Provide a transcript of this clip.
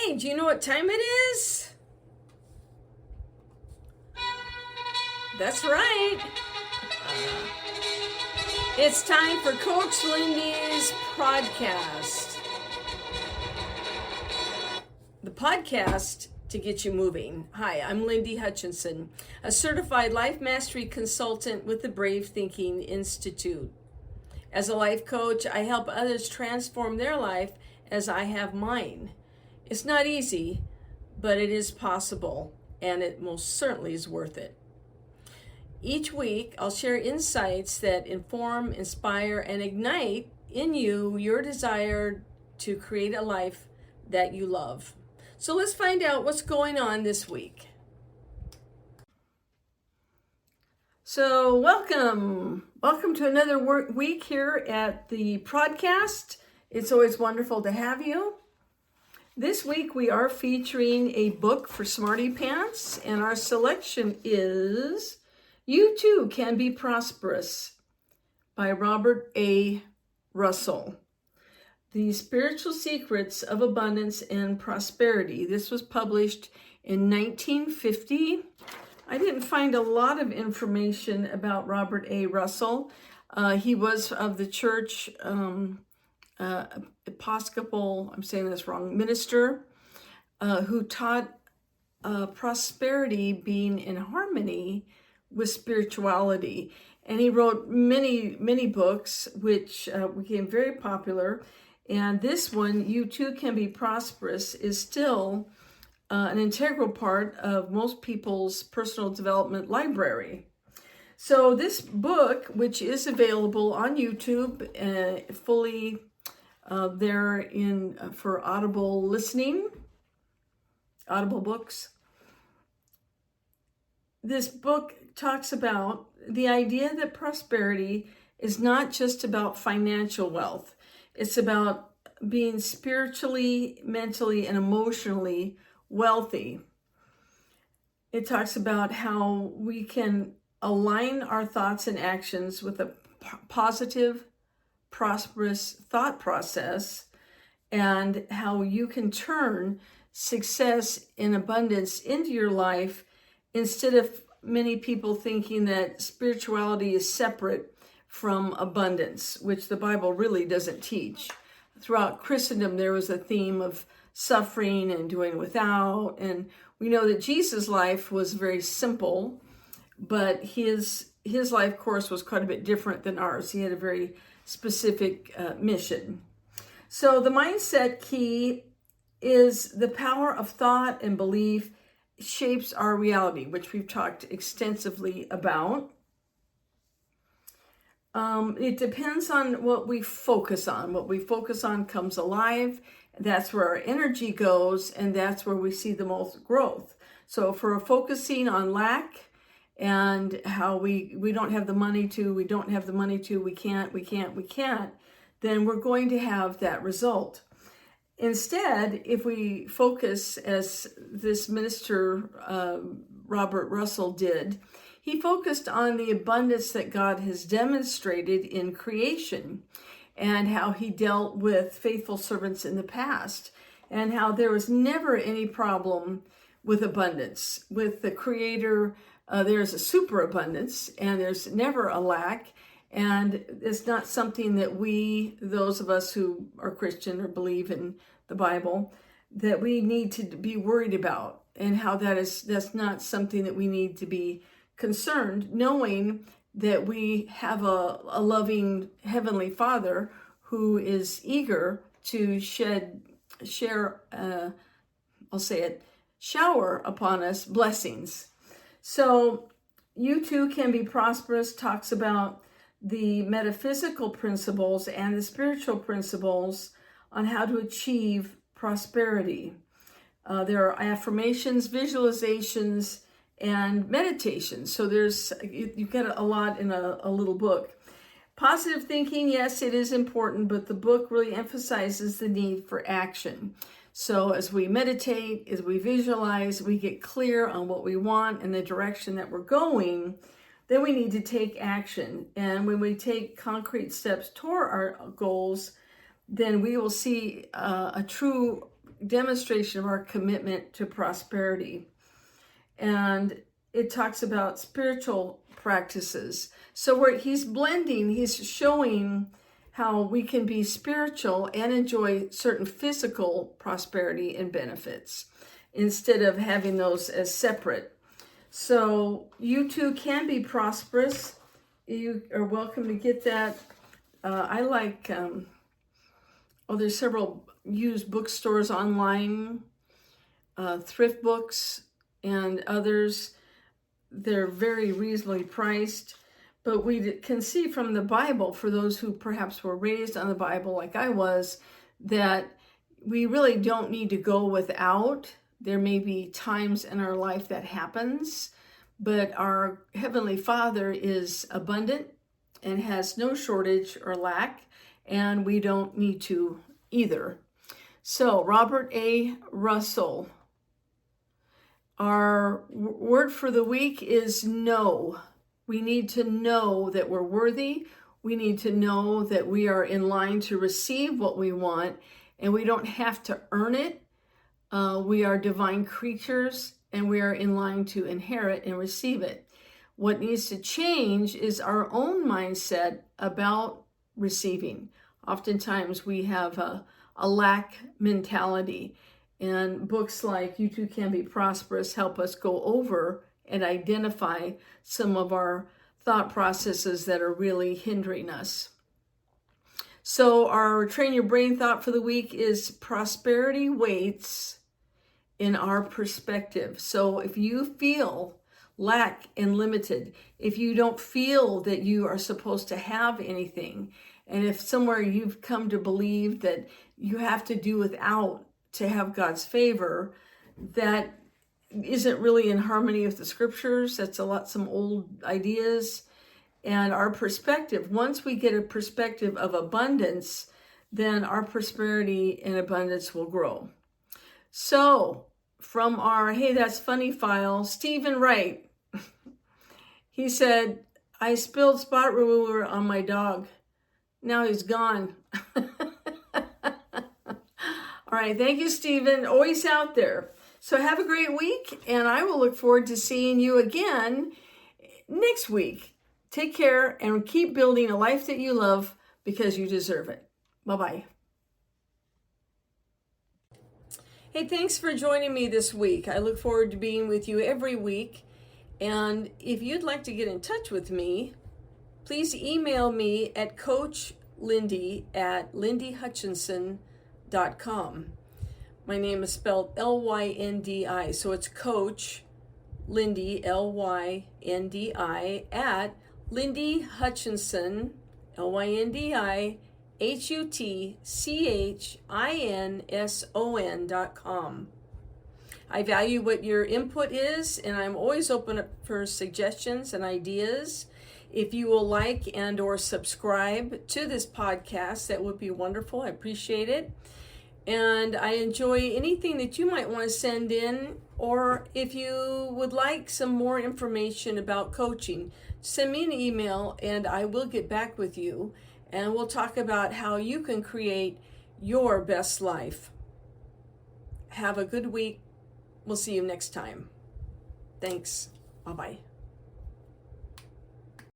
Hey, do you know what time it is? That's right. It's time for Coach Lindy's podcast. The podcast to get you moving. Hi, I'm Lindy Hutchinson, a certified life mastery consultant with the Brave Thinking Institute. As a life coach, I help others transform their life as I have mine. It's not easy, but it is possible, and it most certainly is worth it. Each week, I'll share insights that inform, inspire, and ignite in you your desire to create a life that you love. So let's find out what's going on this week. So welcome to another week here at the podcast. It's always wonderful to have you. This week we are featuring a book for Smarty Pants, and our selection is You Too Can Be Prosperous by Rev Russell. The Spiritual Secrets of Abundance and Prosperity. This was published in 1950. I didn't find a lot of information about Rev Russell. He was of the church Episcopal, I'm saying this wrong, minister who taught prosperity being in harmony with spirituality. And he wrote many books which became very popular. And this one, You Too Can Be Prosperous, is still an integral part of most people's personal development library. So this book, which is available on YouTube, fully there in for audible listening, audible books. This book talks about the idea that prosperity is not just about financial wealth. It's about being spiritually, mentally, and emotionally wealthy. It talks about how we can align our thoughts and actions with a positive, prosperous thought process, and how you can turn success and abundance into your life instead of many people thinking that spirituality is separate from abundance, which the Bible really doesn't teach. Throughout Christendom, there was a theme of suffering and doing without, and we know that Jesus' life was very simple, but his life course was quite a bit different than ours. He had a very specific mission. So the mindset key is the power of thought and belief shapes our reality, which we've talked extensively about. It depends on what we focus on. What we focus on comes alive. That's where our energy goes, and that's where we see the most growth. So if we're focusing on lack and how we don't have the money to, we can't, then we're going to have that result. Instead, if we focus, as this minister, Rev Russell did, he focused on the abundance that God has demonstrated in creation and how he dealt with faithful servants in the past and how there was never any problem with abundance. With the Creator, there's a superabundance and there's never a lack. And it's not something that we, those of us who are Christian or believe in the Bible, that we need to be worried about, and how that's not something that we need to be concerned, knowing that we have a loving Heavenly Father who is eager to shower upon us blessings. So You Too Can Be Prosperous talks about the metaphysical principles and the spiritual principles on how to achieve prosperity. There are affirmations, visualizations, and meditations. So you get a lot in a little book. Positive thinking, yes, it is important, but the book really emphasizes the need for action. So as we meditate, as we visualize, we get clear on what we want and the direction that we're going, then we need to take action. And when we take concrete steps toward our goals, then we will see a true demonstration of our commitment to prosperity. And it talks about spiritual practices. So he's blending, he's showing how we can be spiritual and enjoy certain physical prosperity and benefits instead of having those as separate. So you too can be prosperous. You are welcome to get that. I like, there's several used bookstores online, thrift books and others. They're very reasonably priced. But we can see from the Bible, for those who perhaps were raised on the Bible like I was, that we really don't need to go without. There may be times in our life that happens, but our Heavenly Father is abundant and has no shortage or lack, and we don't need to either. So, Robert A. Russell. Our word for the week is know. We need to know that we're worthy. We need to know that we are in line to receive what we want, and we don't have to earn it. We are divine creatures, and we are in line to inherit and receive it. What needs to change is our own mindset about receiving. Oftentimes we have a lack mentality, and books like You Too Can Be Prosperous help us go over and identify some of our thought processes that are really hindering us. So our Train Your Brain thought for the week is prosperity waits in our perspective. So if you feel lack and limited, if you don't feel that you are supposed to have anything, and if somewhere you've come to believe that you have to do without to have God's favor, that isn't really in harmony with the scriptures. That's some old ideas. And our perspective, once we get a perspective of abundance, then our prosperity and abundance will grow. So from our Hey That's Funny file, Stephen Wright, he said, I spilled spot remover on my dog. Now he's gone. All right, thank you, Stephen. Always out there. So have a great week, and I will look forward to seeing you again next week. Take care and keep building a life that you love because you deserve it. Bye-bye. Hey, thanks for joining me this week. I look forward to being with you every week. And if you'd like to get in touch with me, please email me at coachlindy@lindyhutchinson.com. My name is spelled L-Y-N-D-I, so it's Coach Lindy, L-Y-N-D-I, at Lindy Hutchinson, LYNDIHUTCHINSON.com. I value what your input is, and I'm always open for suggestions and ideas. If you will like and or subscribe to this podcast, that would be wonderful. I appreciate it. And I enjoy anything that you might want to send in, or if you would like some more information about coaching, send me an email and I will get back with you, and we'll talk about how you can create your best life. Have a good week. We'll see you next time. Thanks. Bye-bye.